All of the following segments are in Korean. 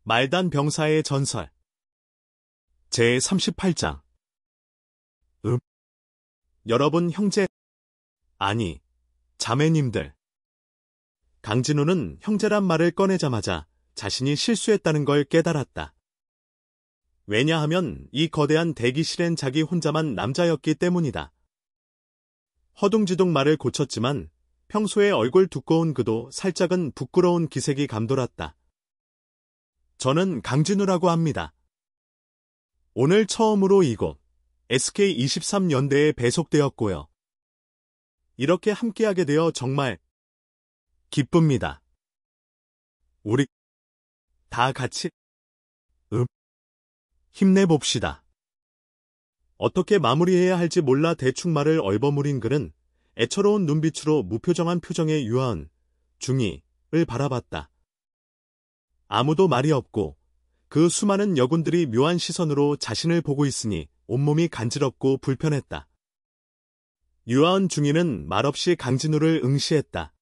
말단 병사의 전설 제38장 여러분 형제, 아니, 자매님들. 강진우는 형제란 말을 꺼내자마자 자신이 실수했다는 걸 깨달았다. 왜냐하면 이 거대한 대기실엔 자기 혼자만 남자였기 때문이다. 허둥지둥 말을 고쳤지만 평소에 얼굴 두꺼운 그도 살짝은 부끄러운 기색이 감돌았다. 저는 강진우라고 합니다. 오늘 처음으로 이곳 SK23연대에 배속되었고요. 이렇게 함께하게 되어 정말 기쁩니다. 우리 다 같이 힘내봅시다. 어떻게 마무리해야 할지 몰라 대충 말을 얼버무린 그는 애처로운 눈빛으로 무표정한 표정의 유아은, 중이를 바라봤다. 아무도 말이 없고 그 수많은 여군들이 묘한 시선으로 자신을 보고 있으니 온몸이 간지럽고 불편했다. 유아은 중이는 말없이 강진우를 응시했다.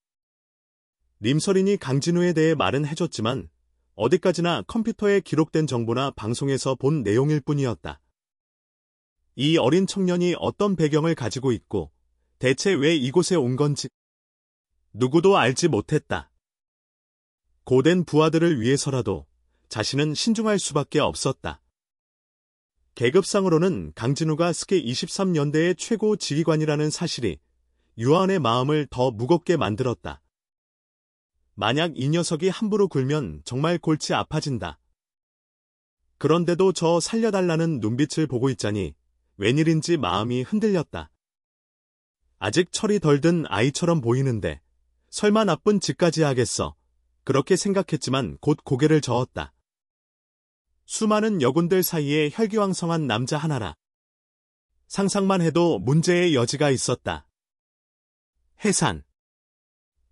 림설인이 강진우에 대해 말은 해줬지만 어디까지나 컴퓨터에 기록된 정보나 방송에서 본 내용일 뿐이었다. 이 어린 청년이 어떤 배경을 가지고 있고 대체 왜 이곳에 온 건지 누구도 알지 못했다. 고된 부하들을 위해서라도 자신은 신중할 수밖에 없었다. 계급상으로는 강진우가 SK23연대의 최고 지휘관이라는 사실이 유아은의 마음을 더 무겁게 만들었다. 만약 이 녀석이 함부로 굴면 정말 골치 아파진다. 그런데도 저 살려달라는 눈빛을 보고 있자니 웬일인지 마음이 흔들렸다. 아직 철이 덜 든 아이처럼 보이는데 설마 나쁜 짓까지 하겠어. 그렇게 생각했지만 곧 고개를 저었다. 수많은 여군들 사이에 혈기왕성한 남자 하나라. 상상만 해도 문제의 여지가 있었다. 해산.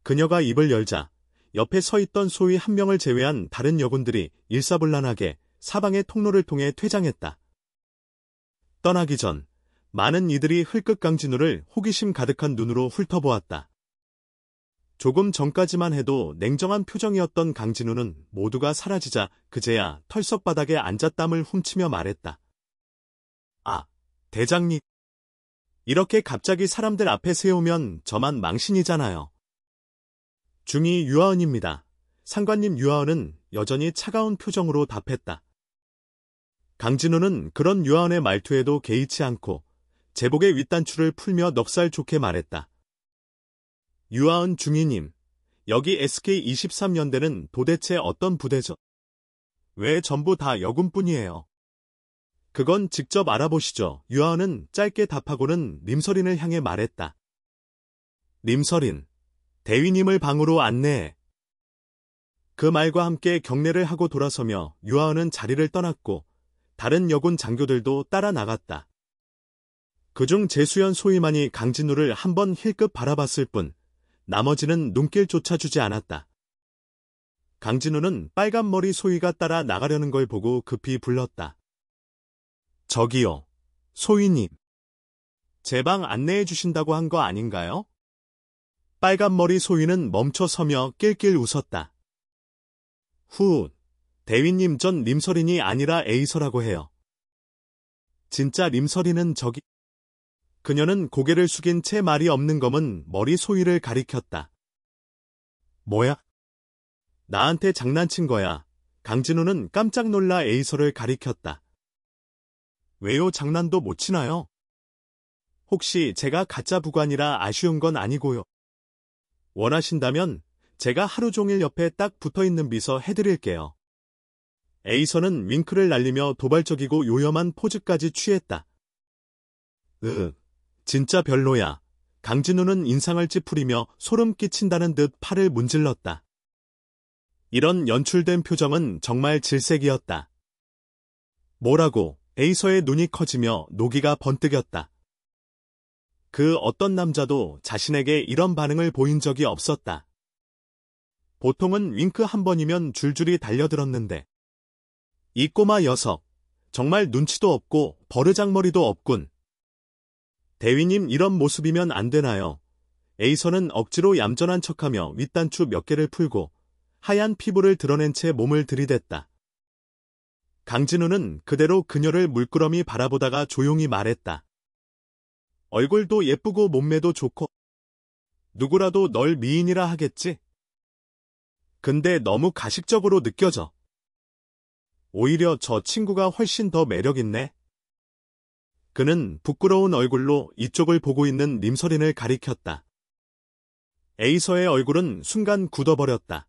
그녀가 입을 열자 옆에 서 있던 소위 한 명을 제외한 다른 여군들이 일사불란하게 사방의 통로를 통해 퇴장했다. 떠나기 전 많은 이들이 흘끗 강진우를 호기심 가득한 눈으로 훑어보았다. 조금 전까지만 해도 냉정한 표정이었던 강진우는 모두가 사라지자 그제야 털썩 바닥에 앉아 땀을 훔치며 말했다. 아, 대장님. 이렇게 갑자기 사람들 앞에 세우면 저만 망신이잖아요. 중이 유아은입니다. 상관님. 유아은은 여전히 차가운 표정으로 답했다. 강진우는 그런 유아은의 말투에도 개의치 않고 제복의 윗단추를 풀며 넉살 좋게 말했다. 유아은 중위님, 여기 SK23연대는 도대체 어떤 부대죠? 왜 전부 다 여군뿐이에요? 그건 직접 알아보시죠. 유아은은 짧게 답하고는 림설인을 향해 말했다. 림설인, 대위님을 방으로 안내해. 그 말과 함께 경례를 하고 돌아서며 유아은은 자리를 떠났고 다른 여군 장교들도 따라 나갔다. 그중 재수연 소위만이 강진우를 한번 힐끗 바라봤을 뿐 나머지는 눈길조차 주지 않았다. 강진우는 빨간 머리 소위가 따라 나가려는 걸 보고 급히 불렀다. 저기요, 소위님. 제 방 안내해 주신다고 한 거 아닌가요? 빨간 머리 소위는 멈춰서며 낄낄 웃었다. 후, 대위님, 전 림설인이 아니라 에이서라고 해요. 진짜 림설인은 저기... 그녀는 고개를 숙인 채 말이 없는 검은 머리 소위를 가리켰다. 뭐야? 나한테 장난친 거야. 강진우는 깜짝 놀라 에이서를 가리켰다. 왜요? 장난도 못 치나요? 혹시 제가 가짜 부관이라 아쉬운 건 아니고요. 원하신다면 제가 하루 종일 옆에 딱 붙어있는 비서 해드릴게요. 에이서는 윙크를 날리며 도발적이고 요염한 포즈까지 취했다. 진짜 별로야. 강진우는 인상을 찌푸리며 소름 끼친다는 듯 팔을 문질렀다. 이런 연출된 표정은 정말 질색이었다. 뭐라고? 에이서의 눈이 커지며 노기가 번뜩였다. 그 어떤 남자도 자신에게 이런 반응을 보인 적이 없었다. 보통은 윙크 한 번이면 줄줄이 달려들었는데 이 꼬마 녀석, 정말 눈치도 없고 버르장머리도 없군. 대위님, 이런 모습이면 안 되나요? 에이서는 억지로 얌전한 척하며 윗단추 몇 개를 풀고 하얀 피부를 드러낸 채 몸을 들이댔다. 강진우는 그대로 그녀를 물끄러미 바라보다가 조용히 말했다. 얼굴도 예쁘고 몸매도 좋고 누구라도 널 미인이라 하겠지? 근데 너무 가식적으로 느껴져. 오히려 저 친구가 훨씬 더 매력있네. 그는 부끄러운 얼굴로 이쪽을 보고 있는 림서린을 가리켰다. 에이서의 얼굴은 순간 굳어버렸다.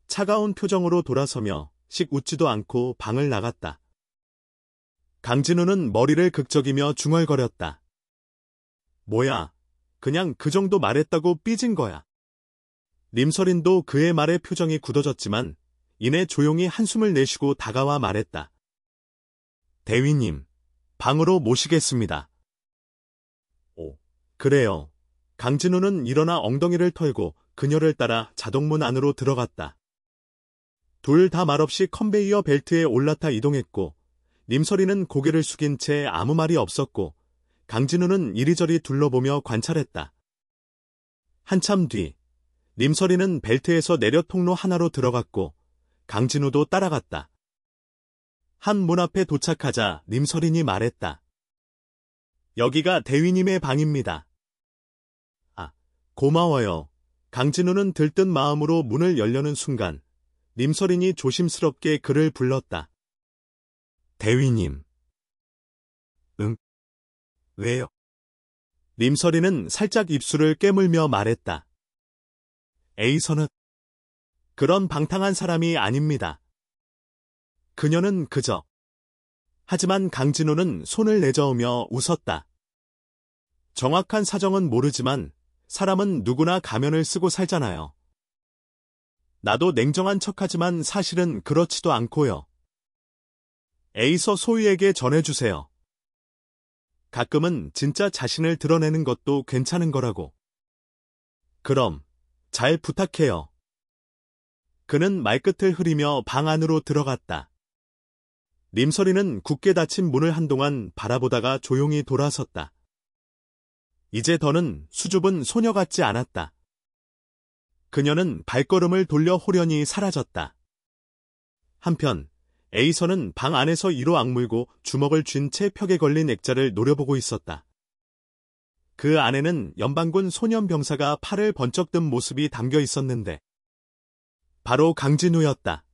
차가운 표정으로 돌아서며 씩 웃지도 않고 방을 나갔다. 강진우는 머리를 극적이며 중얼거렸다. 뭐야, 그냥 그 정도 말했다고 삐진 거야. 림서린도 그의 말에 표정이 굳어졌지만 이내 조용히 한숨을 내쉬고 다가와 말했다. 대위님, 방으로 모시겠습니다. 오, 그래요. 강진우는 일어나 엉덩이를 털고 그녀를 따라 자동문 안으로 들어갔다. 둘 다 말없이 컨베이어 벨트에 올라타 이동했고 림서린은 고개를 숙인 채 아무 말이 없었고 강진우는 이리저리 둘러보며 관찰했다. 한참 뒤 림서린은 벨트에서 내려 통로 하나로 들어갔고 강진우도 따라갔다. 한 문 앞에 도착하자 림서린이 말했다. 여기가 대위님의 방입니다. 아, 고마워요. 강진우는 들뜬 마음으로 문을 열려는 순간 림서린이 조심스럽게 그를 불렀다. 대위님. 응? 왜요? 림서린은 살짝 입술을 깨물며 말했다. 에이서는 그런 방탕한 사람이 아닙니다. 그녀는 그저. 하지만 강진우는 손을 내저으며 웃었다. 정확한 사정은 모르지만 사람은 누구나 가면을 쓰고 살잖아요. 나도 냉정한 척하지만 사실은 그렇지도 않고요. 에이서 소희에게 전해주세요. 가끔은 진짜 자신을 드러내는 것도 괜찮은 거라고. 그럼 잘 부탁해요. 그는 말끝을 흐리며 방 안으로 들어갔다. 림서린은 굳게 닫힌 문을 한동안 바라보다가 조용히 돌아섰다. 이제 더는 수줍은 소녀 같지 않았다. 그녀는 발걸음을 돌려 호련히 사라졌다. 한편 에이서는 방 안에서 이로 악물고 주먹을 쥔 채 벽에 걸린 액자를 노려보고 있었다. 그 안에는 연방군 소년병사가 팔을 번쩍 든 모습이 담겨 있었는데 바로 강진우였다.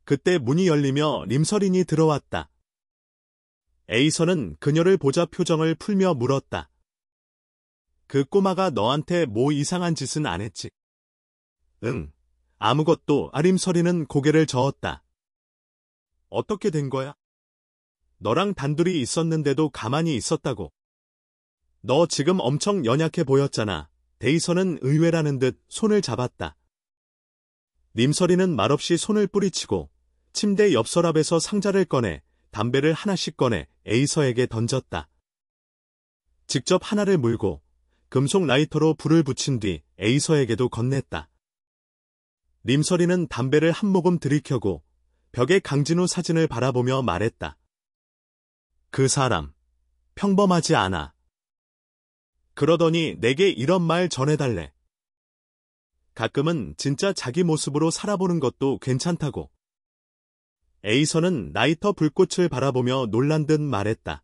그때 문이 열리며 림서린이 들어왔다. 에이서는 그녀를 보자 표정을 풀며 물었다. 그 꼬마가 너한테 뭐 이상한 짓은 안 했지? 응, 아무것도. 림서린은 고개를 저었다. 어떻게 된 거야? 너랑 단둘이 있었는데도 가만히 있었다고. 너 지금 엄청 연약해 보였잖아. 데이서는 의외라는 듯 손을 잡았다. 림서린은 말없이 손을 뿌리치고 침대 옆 서랍에서 상자를 꺼내 담배를 하나씩 꺼내 에이서에게 던졌다. 직접 하나를 물고 금속 라이터로 불을 붙인 뒤 에이서에게도 건넸다. 림서린은 담배를 한 모금 들이켜고 벽에 강진우 사진을 바라보며 말했다. 그 사람, 평범하지 않아. 그러더니 내게 이런 말 전해달래. 가끔은 진짜 자기 모습으로 살아보는 것도 괜찮다고. 에이서는 라이터 불꽃을 바라보며 놀란 듯 말했다.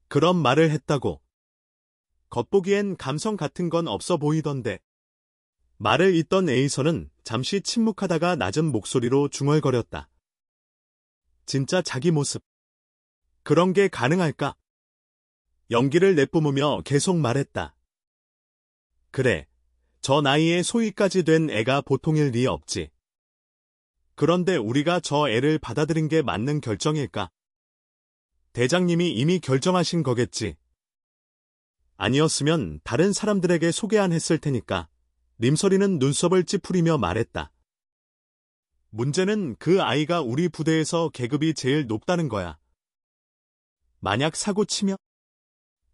그런 말을 했다고. 겉보기엔 감성 같은 건 없어 보이던데. 말을 잇던 에이서는 잠시 침묵하다가 낮은 목소리로 중얼거렸다. 진짜 자기 모습. 그런 게 가능할까? 연기를 내뿜으며 계속 말했다. 그래, 저 나이에 소위까지 된 애가 보통일 리 없지. 그런데 우리가 저 애를 받아들인 게 맞는 결정일까? 대장님이 이미 결정하신 거겠지. 아니었으면 다른 사람들에게 소개 안 했을 테니까. 림서린은 눈썹을 찌푸리며 말했다. 문제는 그 아이가 우리 부대에서 계급이 제일 높다는 거야. 만약 사고 치면?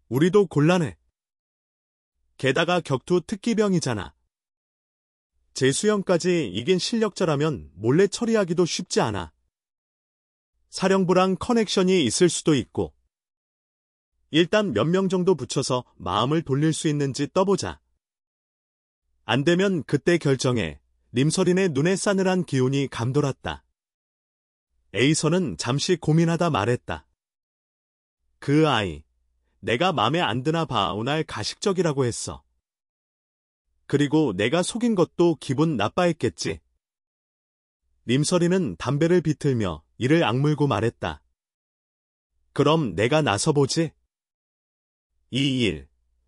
우리도 곤란해. 게다가 격투 특기병이잖아. 재수형까지 이긴 실력자라면 몰래 처리하기도 쉽지 않아. 사령부랑 커넥션이 있을 수도 있고. 일단 몇 명 정도 붙여서 마음을 돌릴 수 있는지 떠보자. 안 되면 그때 결정해. 림서린의 눈에 싸늘한 기운이 감돌았다. A선은 잠시 고민하다 말했다. 그 아이, 내가 맘에 안 드나 봐. 오늘 가식적이라고 했어. 그리고 내가 속인 것도 기분 나빠했겠지. 님설이는 담배를 비틀며 이를 악물고 말했다. 그럼 내가 나서보지? 2일,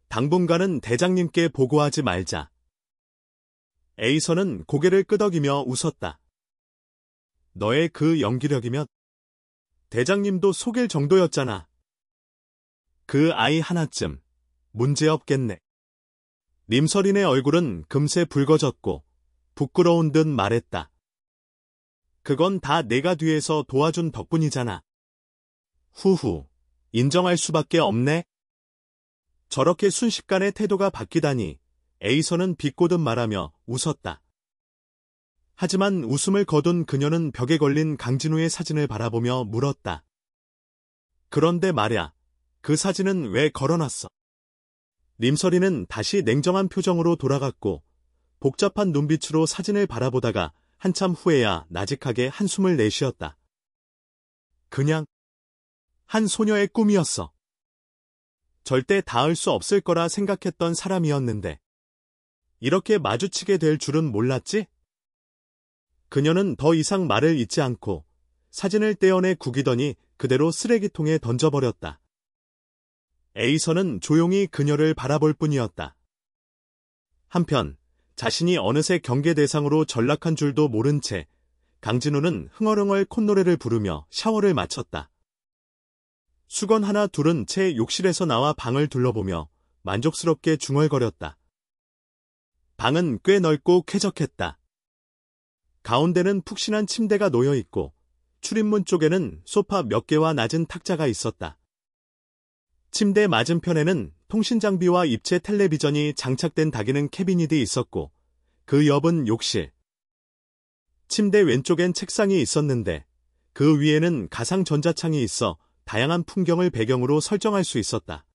당분간은 대장님께 보고하지 말자. A선은 고개를 끄덕이며 웃었다. 너의 그 연기력이면 대장님도 속일 정도였잖아. 그 아이 하나쯤 문제없겠네. 님설인의 얼굴은 금세 붉어졌고 부끄러운 듯 말했다. 그건 다 내가 뒤에서 도와준 덕분이잖아. 후후, 인정할 수밖에 없네. 저렇게 순식간에 태도가 바뀌다니 A선은 비꼬듯 말하며 웃었다. 하지만 웃음을 거둔 그녀는 벽에 걸린 강진우의 사진을 바라보며 물었다. 그런데 말야, 그 사진은 왜 걸어놨어? 님설이는 다시 냉정한 표정으로 돌아갔고 복잡한 눈빛으로 사진을 바라보다가 한참 후에야 나직하게 한숨을 내쉬었다. 그냥 한 소녀의 꿈이었어. 절대 닿을 수 없을 거라 생각했던 사람이었는데 이렇게 마주치게 될 줄은 몰랐지? 그녀는 더 이상 말을 잇지 않고 사진을 떼어내 구기더니 그대로 쓰레기통에 던져버렸다. A선은 조용히 그녀를 바라볼 뿐이었다. 한편 자신이 어느새 경계 대상으로 전락한 줄도 모른 채 강진우는 흥얼흥얼 콧노래를 부르며 샤워를 마쳤다. 수건 하나 두른 채 욕실에서 나와 방을 둘러보며 만족스럽게 중얼거렸다. 방은 꽤 넓고 쾌적했다. 가운데는 푹신한 침대가 놓여있고 출입문 쪽에는 소파 몇 개와 낮은 탁자가 있었다. 침대 맞은편에는 통신장비와 입체 텔레비전이 장착된 다기능 캐비닛이 있었고 그 옆은 욕실. 침대 왼쪽엔 책상이 있었는데 그 위에는 가상 전자창이 있어 다양한 풍경을 배경으로 설정할 수 있었다.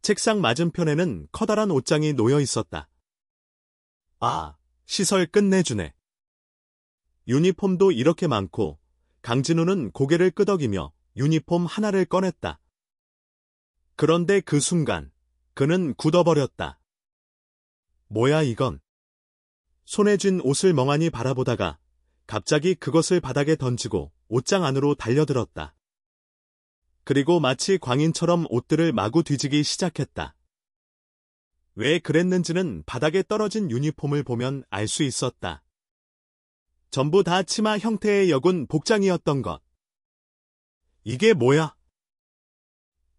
책상 맞은편에는 커다란 옷장이 놓여 있었다. 아, 시설 끝내주네. 유니폼도 이렇게 많고 강진우는 고개를 끄덕이며 유니폼 하나를 꺼냈다. 그런데 그 순간 그는 굳어버렸다. 뭐야 이건? 손에 쥔 옷을 멍하니 바라보다가 갑자기 그것을 바닥에 던지고 옷장 안으로 달려들었다. 그리고 마치 광인처럼 옷들을 마구 뒤지기 시작했다. 왜 그랬는지는 바닥에 떨어진 유니폼을 보면 알 수 있었다. 전부 다 치마 형태의 여군 복장이었던 것. 이게 뭐야?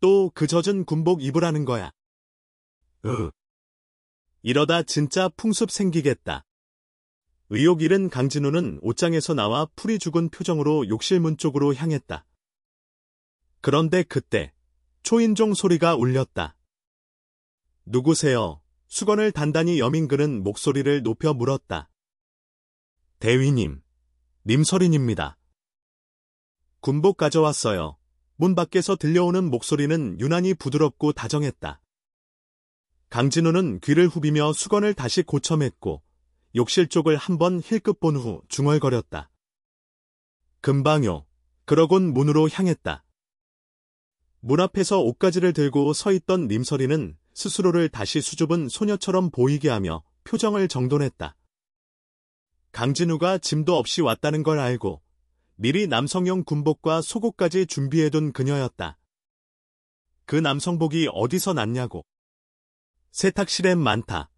또 그 젖은 군복 입으라는 거야. 이러다 진짜 풍습 생기겠다. 의욕 잃은 강진우는 옷장에서 나와 풀이 죽은 표정으로 욕실 문 쪽으로 향했다. 그런데 그때 초인종 소리가 울렸다. 누구세요? 수건을 단단히 여민 그는 목소리를 높여 물었다. 대위님, 님설인입니다. 군복 가져왔어요. 문 밖에서 들려오는 목소리는 유난히 부드럽고 다정했다. 강진우는 귀를 후비며 수건을 다시 고쳐맸고 욕실 쪽을 한번 힐끗 본 후 중얼거렸다. 금방요. 그러곤 문으로 향했다. 문 앞에서 옷가지를 들고 서 있던 님설이는 스스로를 다시 수줍은 소녀처럼 보이게 하며 표정을 정돈했다. 강진우가 짐도 없이 왔다는 걸 알고 미리 남성용 군복과 속옷까지 준비해둔 그녀였다. 그 남성복이 어디서 났냐고. 세탁실엔 많다.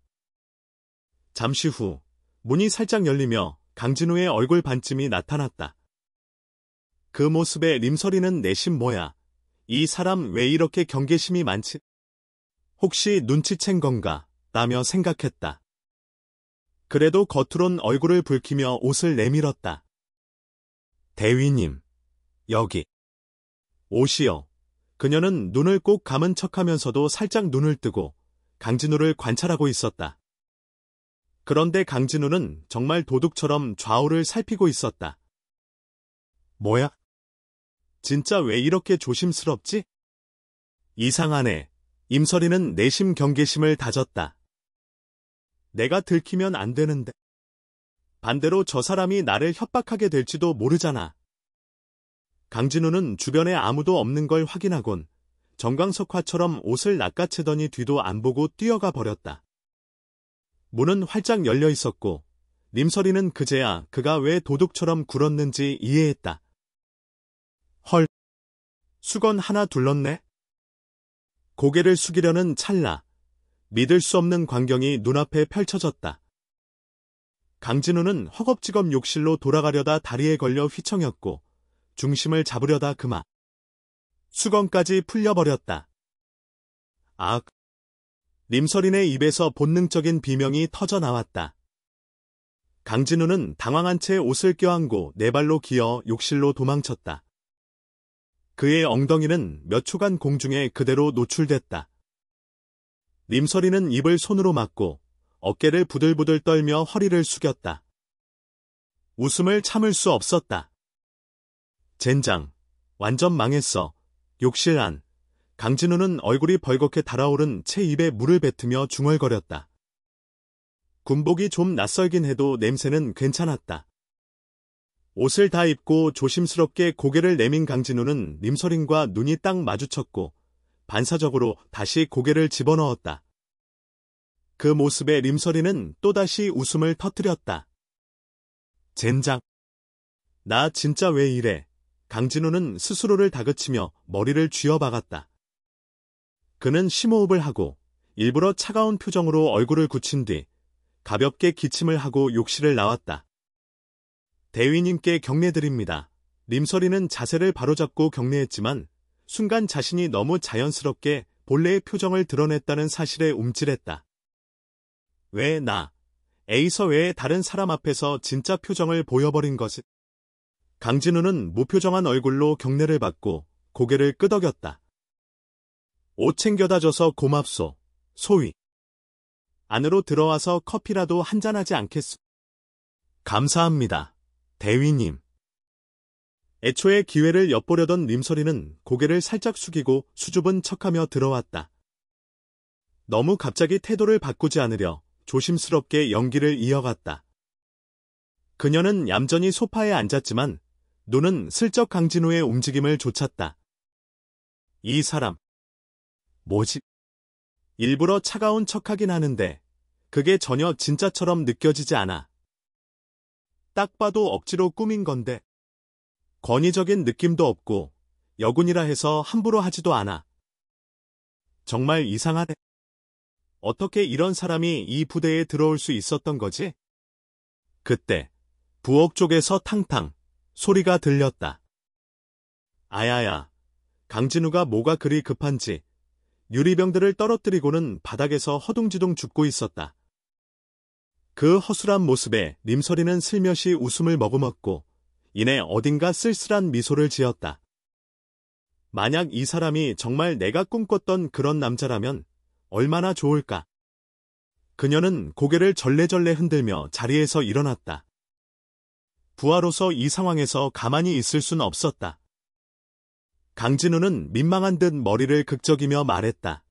잠시 후 문이 살짝 열리며 강진우의 얼굴 반쯤이 나타났다. 그 모습에 님설이는 내심 뭐야. 이 사람 왜 이렇게 경계심이 많지? 혹시 눈치챈 건가? 라며 생각했다. 그래도 겉으론 얼굴을 붉히며 옷을 내밀었다. 대위님, 여기. 옷이요. 그녀는 눈을 꼭 감은 척하면서도 살짝 눈을 뜨고 강진우를 관찰하고 있었다. 그런데 강진우는 정말 도둑처럼 좌우를 살피고 있었다. 뭐야? 진짜 왜 이렇게 조심스럽지? 이상하네. 임설이는 내심 경계심을 다졌다. 내가 들키면 안 되는데. 반대로 저 사람이 나를 협박하게 될지도 모르잖아. 강진우는 주변에 아무도 없는 걸 확인하곤 정광석화처럼 옷을 낚아채더니 뒤도 안 보고 뛰어가 버렸다. 문은 활짝 열려 있었고 님설이는 그제야 그가 왜 도둑처럼 굴었는지 이해했다. 헐, 수건 하나 둘렀네? 고개를 숙이려는 찰나 믿을 수 없는 광경이 눈앞에 펼쳐졌다. 강진우는 허겁지겁 욕실로 돌아가려다 다리에 걸려 휘청였고 중심을 잡으려다 그만 수건까지 풀려버렸다. 악! 님설인의 입에서 본능적인 비명이 터져 나왔다. 강진우는 당황한 채 옷을 껴안고 네 발로 기어 욕실로 도망쳤다. 그의 엉덩이는 몇 초간 공중에 그대로 노출됐다. 님설이는 입을 손으로 막고 어깨를 부들부들 떨며 허리를 숙였다. 웃음을 참을 수 없었다. 젠장, 완전 망했어. 욕실 안. 강진우는 얼굴이 벌겋게 달아오른 채 입에 물을 뱉으며 중얼거렸다. 군복이 좀 낯설긴 해도 냄새는 괜찮았다. 옷을 다 입고 조심스럽게 고개를 내민 강진우는 님설인과 눈이 딱 마주쳤고 반사적으로 다시 고개를 집어넣었다. 그 모습에 님설이는 또다시 웃음을 터뜨렸다. 젠장. 나 진짜 왜 이래. 강진우는 스스로를 다그치며 머리를 쥐어박았다. 그는 심호흡을 하고 일부러 차가운 표정으로 얼굴을 굳힌 뒤 가볍게 기침을 하고 욕실을 나왔다. 대위님께 경례드립니다. 님설이는 자세를 바로잡고 경례했지만 순간 자신이 너무 자연스럽게 본래의 표정을 드러냈다는 사실에 움찔했다. 왜 나? 에이서 외에 다른 사람 앞에서 진짜 표정을 보여버린 것을. 강진우는 무표정한 얼굴로 경례를 받고 고개를 끄덕였다. 옷 챙겨다 줘서 고맙소, 소위. 안으로 들어와서 커피라도 한잔하지 않겠소? 감사합니다, 대위님. 애초에 기회를 엿보려던 님설이는 고개를 살짝 숙이고 수줍은 척하며 들어왔다. 너무 갑자기 태도를 바꾸지 않으려 조심스럽게 연기를 이어갔다. 그녀는 얌전히 소파에 앉았지만 눈은 슬쩍 강진우의 움직임을 좇았다. 이 사람. 뭐지? 일부러 차가운 척하긴 하는데 그게 전혀 진짜처럼 느껴지지 않아. 딱 봐도 억지로 꾸민 건데 권위적인 느낌도 없고 여군이라 해서 함부로 하지도 않아. 정말 이상하네. 어떻게 이런 사람이 이 부대에 들어올 수 있었던 거지? 그때 부엌 쪽에서 탕탕 소리가 들렸다. 아야야, 강진우가 뭐가 그리 급한지 유리병들을 떨어뜨리고는 바닥에서 허둥지둥 죽고 있었다. 그 허술한 모습에 님설이는 슬며시 웃음을 머금었고 이내 어딘가 쓸쓸한 미소를 지었다. 만약 이 사람이 정말 내가 꿈꿨던 그런 남자라면 얼마나 좋을까. 그녀는 고개를 절레절레 흔들며 자리에서 일어났다. 부하로서 이 상황에서 가만히 있을 순 없었다. 강진우는 민망한 듯 머리를 극적이며 말했다.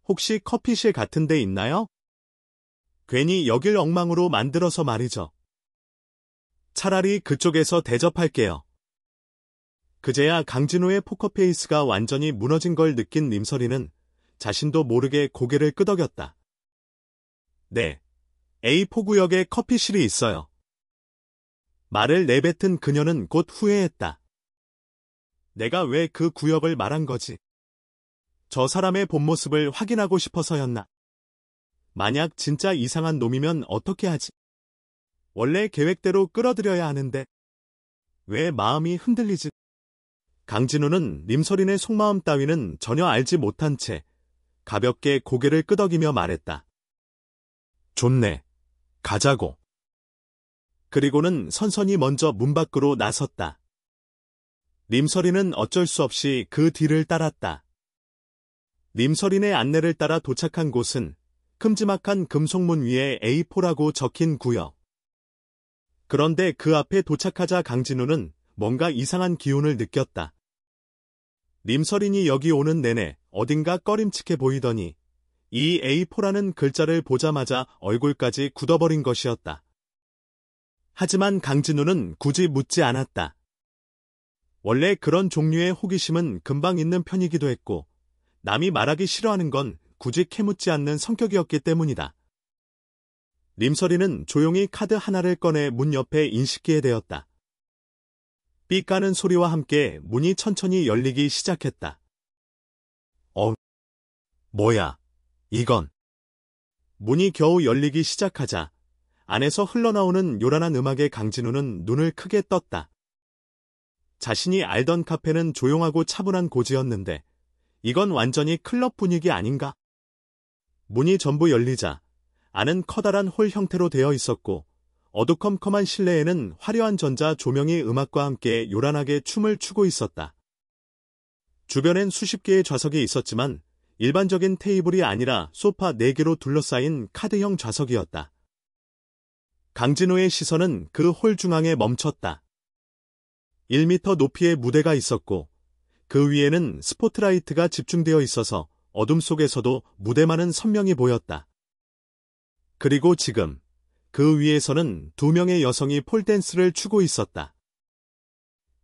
혹시 커피실 같은 데 있나요? 괜히 여길 엉망으로 만들어서 말이죠. 차라리 그쪽에서 대접할게요. 그제야 강진우의 포커페이스가 완전히 무너진 걸 느낀 님설이는 자신도 모르게 고개를 끄덕였다. 네, A4구역에 커피실이 있어요. 말을 내뱉은 그녀는 곧 후회했다. 내가 왜 그 구역을 말한 거지? 저 사람의 본 모습을 확인하고 싶어서였나? 만약 진짜 이상한 놈이면 어떻게 하지? 원래 계획대로 끌어들여야 하는데 왜 마음이 흔들리지? 강진우는 님설인의 속마음 따위는 전혀 알지 못한 채 가볍게 고개를 끄덕이며 말했다. 좋네. 가자고. 그리고는 선선히 먼저 문 밖으로 나섰다. 님설이는 어쩔 수 없이 그 뒤를 따랐다. 님설인의 안내를 따라 도착한 곳은 큼지막한 금속문 위에 A4라고 적힌 구역. 그런데 그 앞에 도착하자 강진우는 뭔가 이상한 기운을 느꼈다. 님설인이 여기 오는 내내 어딘가 꺼림칙해 보이더니 이 A4라는 글자를 보자마자 얼굴까지 굳어버린 것이었다. 하지만 강진우는 굳이 묻지 않았다. 원래 그런 종류의 호기심은 금방 있는 편이기도 했고, 남이 말하기 싫어하는 건 굳이 캐묻지 않는 성격이었기 때문이다. 림서리는 조용히 카드 하나를 꺼내 문 옆에 인식기에 대었다. 삑 가는 소리와 함께 문이 천천히 열리기 시작했다. 뭐야, 이건. 문이 겨우 열리기 시작하자 안에서 흘러나오는 요란한 음악에 강진우는 눈을 크게 떴다. 자신이 알던 카페는 조용하고 차분한 고지였는데 이건 완전히 클럽 분위기 아닌가? 문이 전부 열리자 안은 커다란 홀 형태로 되어 있었고 어두컴컴한 실내에는 화려한 전자 조명이 음악과 함께 요란하게 춤을 추고 있었다. 주변엔 수십 개의 좌석이 있었지만 일반적인 테이블이 아니라 소파 4개로 둘러싸인 카드형 좌석이었다. 강진호의 시선은 그 홀 중앙에 멈췄다. 1m 높이의 무대가 있었고 그 위에는 스포트라이트가 집중되어 있어서 어둠 속에서도 무대만은 선명히 보였다. 그리고 지금 그 위에서는 2명의 여성이 폴댄스를 추고 있었다.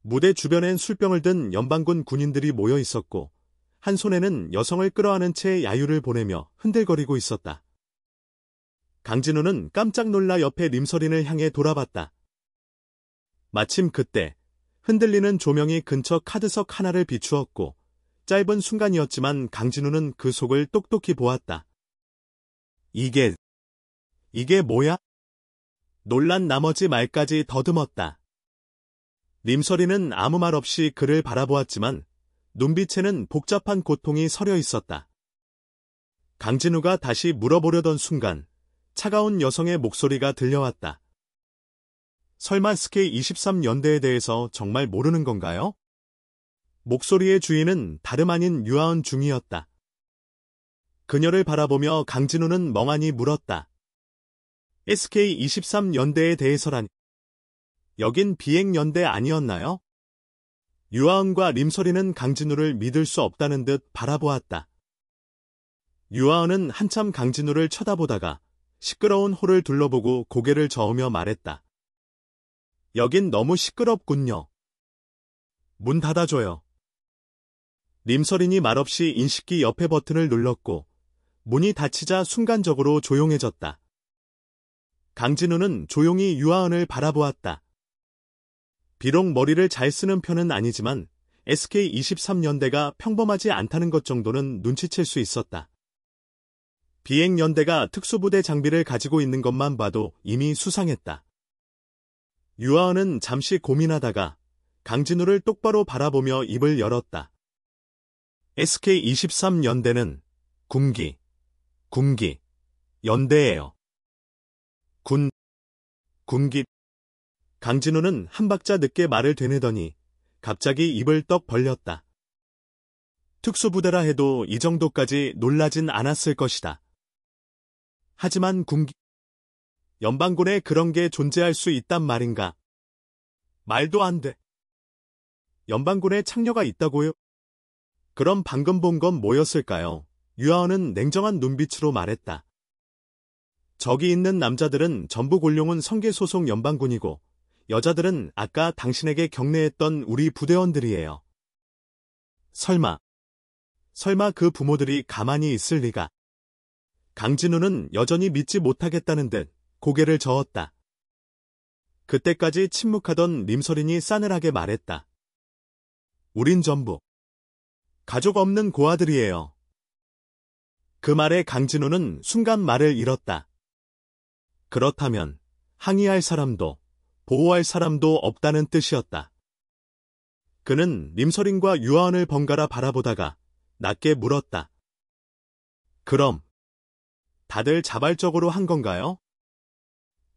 무대 주변엔 술병을 든 연방군 군인들이 모여 있었고 한 손에는 여성을 끌어안은 채 야유를 보내며 흔들거리고 있었다. 강진우는 깜짝 놀라 옆에 림서린을 향해 돌아봤다. 마침 그때 흔들리는 조명이 근처 카드석 하나를 비추었고 짧은 순간이었지만 강진우는 그 속을 똑똑히 보았다. 이게 뭐야? 놀란 나머지 말까지 더듬었다. 림서리는 아무 말 없이 그를 바라보았지만 눈빛에는 복잡한 고통이 서려 있었다. 강진우가 다시 물어보려던 순간 차가운 여성의 목소리가 들려왔다. 설마 SK23연대에 대해서 정말 모르는 건가요? 목소리의 주인은 다름 아닌 유아은 중이었다. 그녀를 바라보며 강진우는 멍하니 물었다. SK23연대에 대해서란 여긴 비행연대 아니었나요? 유아은과 림서리는 강진우를 믿을 수 없다는 듯 바라보았다. 유아은은 한참 강진우를 쳐다보다가 시끄러운 홀을 둘러보고 고개를 저으며 말했다. 여긴 너무 시끄럽군요. 문 닫아줘요. 림서린이 말없이 인식기 옆에 버튼을 눌렀고 문이 닫히자 순간적으로 조용해졌다. 강진우는 조용히 유아은을 바라보았다. 비록 머리를 잘 쓰는 편은 아니지만 SK23연대가 평범하지 않다는 것 정도는 눈치챌 수 있었다. 비행연대가 특수부대 장비를 가지고 있는 것만 봐도 이미 수상했다. 유아은은 잠시 고민하다가 강진우를 똑바로 바라보며 입을 열었다. SK23연대는 군기 연대예요. 군기. 강진우는 한 박자 늦게 말을 되뇌더니 갑자기 입을 떡 벌렸다. 특수부대라 해도 이 정도까지 놀라진 않았을 것이다. 하지만 연방군에 그런 게 존재할 수 있단 말인가? 말도 안 돼. 연방군에 창녀가 있다고요? 그럼 방금 본 건 뭐였을까요? 유아은은 냉정한 눈빛으로 말했다. 저기 있는 남자들은 전부 골룡은 성계 소속 연방군이고 여자들은 아까 당신에게 경례했던 우리 부대원들이에요. 설마 그 부모들이 가만히 있을 리가. 강진우는 여전히 믿지 못하겠다는 듯 고개를 저었다. 그때까지 침묵하던 림서린이 싸늘하게 말했다. 우린 전부 가족 없는 고아들이에요. 그 말에 강진우는 순간 말을 잃었다. 그렇다면 항의할 사람도 보호할 사람도 없다는 뜻이었다. 그는 림서린과 유아은을 번갈아 바라보다가 낮게 물었다. 그럼 다들 자발적으로 한 건가요?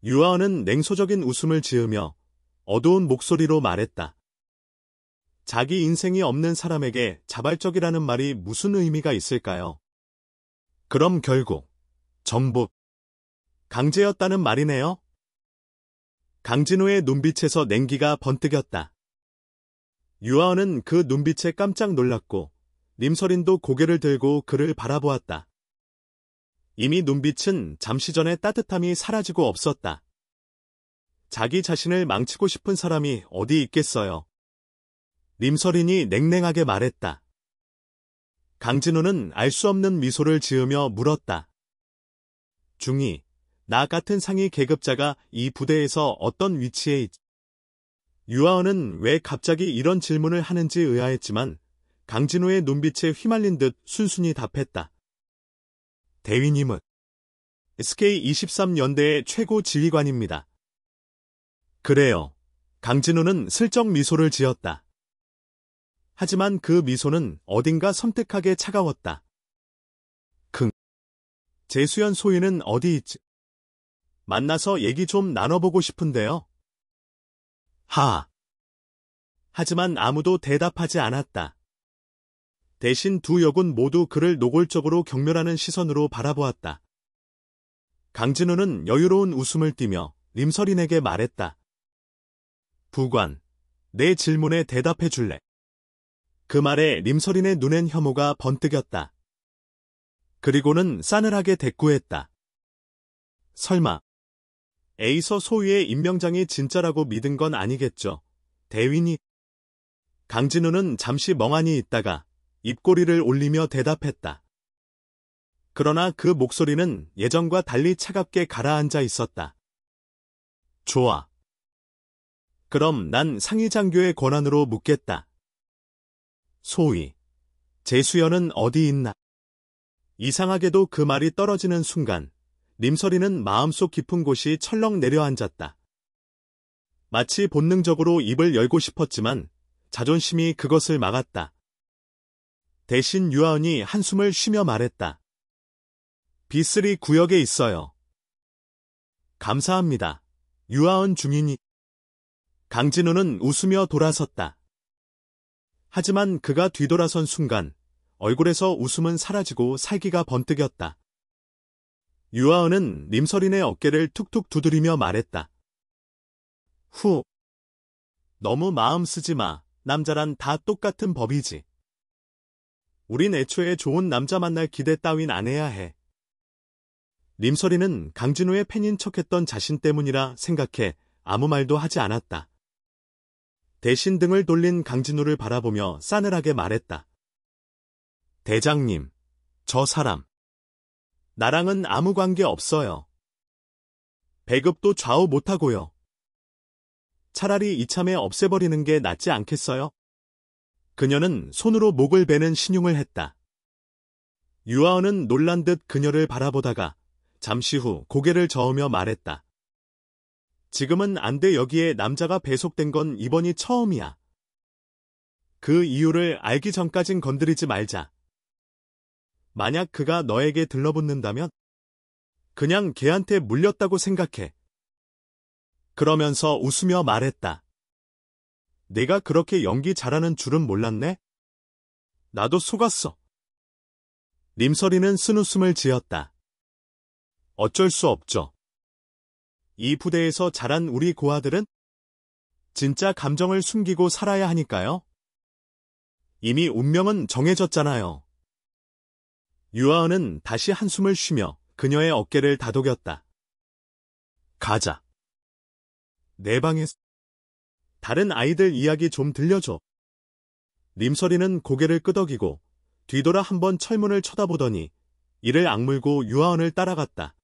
유아은은 냉소적인 웃음을 지으며 어두운 목소리로 말했다. 자기 인생이 없는 사람에게 자발적이라는 말이 무슨 의미가 있을까요? 그럼 결국 전부 강제였다는 말이네요. 강진우의 눈빛에서 냉기가 번뜩였다. 유아은은 그 눈빛에 깜짝 놀랐고 림서린도 고개를 들고 그를 바라보았다. 이미 눈빛은 잠시 전에 따뜻함이 사라지고 없었다. 자기 자신을 망치고 싶은 사람이 어디 있겠어요. 림서린이 냉랭하게 말했다. 강진호는 알 수 없는 미소를 지으며 물었다. 중이, 나 같은 상위 계급자가 이 부대에서 어떤 위치에 있지? 유아은은 왜 갑자기 이런 질문을 하는지 의아했지만 강진호의 눈빛에 휘말린 듯 순순히 답했다. 대위님은 SK23연대의 최고 지휘관입니다. 그래요. 강진호는 슬쩍 미소를 지었다. 하지만 그 미소는 어딘가 섬뜩하게 차가웠다. 재수연 소위는 어디 있지? 만나서 얘기 좀 나눠보고 싶은데요. 하지만 아무도 대답하지 않았다. 대신 두 여군 모두 그를 노골적으로 경멸하는 시선으로 바라보았다. 강진호는 여유로운 웃음을 띠며 림서린에게 말했다. 부관, 내 질문에 대답해 줄래? 그 말에 림서린의 눈엔 혐오가 번뜩였다. 그리고는 싸늘하게 대꾸했다. 설마 에이서 소위의 임명장이 진짜라고 믿은 건 아니겠죠. 대위니. 강진우는 잠시 멍하니 있다가 입꼬리를 올리며 대답했다. 그러나 그 목소리는 예전과 달리 차갑게 가라앉아 있었다. 좋아. 그럼 난 상위 장교의 권한으로 묻겠다. 소위, 재수연은 어디 있나? 이상하게도 그 말이 떨어지는 순간 림서리는 마음속 깊은 곳이 철렁 내려앉았다. 마치 본능적으로 입을 열고 싶었지만 자존심이 그것을 막았다. 대신 유아은이 한숨을 쉬며 말했다. B3 구역에 있어요. 감사합니다. 유아은 중인이. 강진우는 웃으며 돌아섰다. 하지만 그가 뒤돌아선 순간 얼굴에서 웃음은 사라지고 살기가 번뜩였다. 유아은은 림서린의 어깨를 툭툭 두드리며 말했다. 너무 마음 쓰지 마. 남자란 다 똑같은 법이지. 우린 애초에 좋은 남자 만날 기대 따윈 안 해야 해. 림서린은 강진우의 팬인 척했던 자신 때문이라 생각해 아무 말도 하지 않았다. 대신 등을 돌린 강진우를 바라보며 싸늘하게 말했다. 대장님, 저 사람. 나랑은 아무 관계 없어요. 배급도 좌우 못하고요. 차라리 이참에 없애버리는 게 낫지 않겠어요? 그녀는 손으로 목을 베는 신용을 했다. 유아은은 놀란 듯 그녀를 바라보다가 잠시 후 고개를 저으며 말했다. 지금은 안 돼. 여기에 남자가 배속된 건 이번이 처음이야. 그 이유를 알기 전까진 건드리지 말자. 만약 그가 너에게 들러붙는다면 그냥 걔한테 물렸다고 생각해. 그러면서 웃으며 말했다. 내가 그렇게 연기 잘하는 줄은 몰랐네? 나도 속았어. 림서리는 쓴웃음을 지었다. 어쩔 수 없죠. 이 부대에서 자란 우리 고아들은 진짜 감정을 숨기고 살아야 하니까요. 이미 운명은 정해졌잖아요. 유아은은 다시 한숨을 쉬며 그녀의 어깨를 다독였다. 가자. 내 방에 다른 아이들 이야기 좀 들려줘. 림서리는 고개를 끄덕이고 뒤돌아 한번 철문을 쳐다보더니 이를 악물고 유아은을 따라갔다.